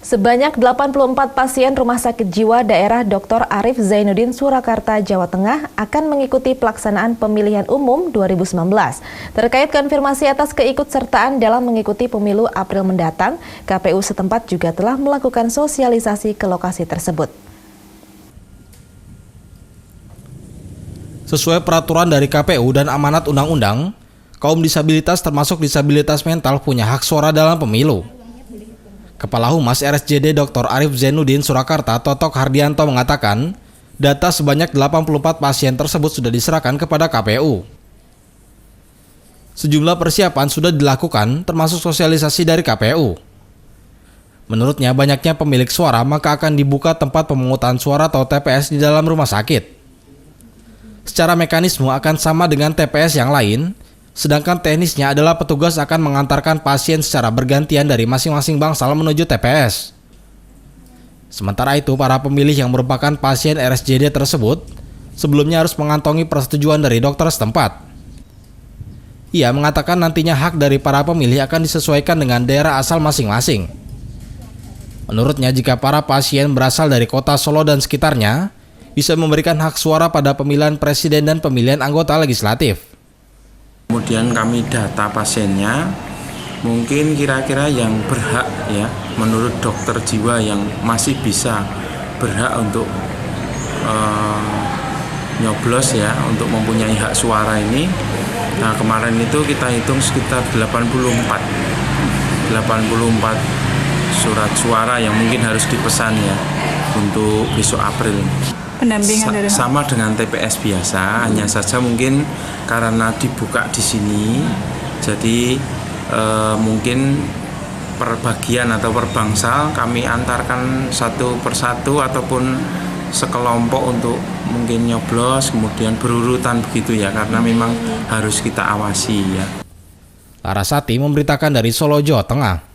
Sebanyak 84 pasien Rumah Sakit Jiwa Daerah Dr. Arif Zainuddin Surakarta, Jawa Tengah akan mengikuti pelaksanaan pemilihan umum 2019. Terkait konfirmasi atas keikutsertaan dalam mengikuti pemilu April mendatang, KPU setempat juga telah melakukan sosialisasi ke lokasi tersebut. Sesuai peraturan dari KPU dan amanat undang-undang, kaum disabilitas termasuk disabilitas mental punya hak suara dalam pemilu. Kepala Humas RSJD Dr. Arif Zainuddin Surakarta, Totok Hardianto mengatakan, data sebanyak 84 pasien tersebut sudah diserahkan kepada KPU. Sejumlah persiapan sudah dilakukan, termasuk sosialisasi dari KPU. Menurutnya, banyaknya pemilik suara, maka akan dibuka tempat pemungutan suara atau TPS di dalam rumah sakit. Secara mekanisme akan sama dengan TPS yang lain, sedangkan teknisnya adalah petugas akan mengantarkan pasien secara bergantian dari masing-masing bangsal menuju TPS. Sementara itu, para pemilih yang merupakan pasien RSJD tersebut sebelumnya harus mengantongi persetujuan dari dokter setempat. Ia mengatakan nantinya hak dari para pemilih akan disesuaikan dengan daerah asal masing-masing. Menurutnya, jika para pasien berasal dari kota Solo dan sekitarnya, bisa memberikan hak suara pada pemilihan presiden dan pemilihan anggota legislatif. Kemudian kami data pasiennya, mungkin kira-kira yang berhak ya, menurut dokter jiwa yang masih bisa berhak untuk nyoblos ya, untuk mempunyai hak suara ini. Nah, kemarin itu kita hitung sekitar 84 surat suara yang mungkin harus dipesan ya untuk besok April. Pendampingan dari sama dengan TPS biasa, hanya saja mungkin karena dibuka di sini, jadi mungkin per bagian atau per bangsal kami antarkan satu persatu ataupun sekelompok untuk mungkin nyoblos, kemudian berurutan begitu ya, karena memang harus kita awasi ya. Larasati memberitakan dari Solo, Jawa Tengah.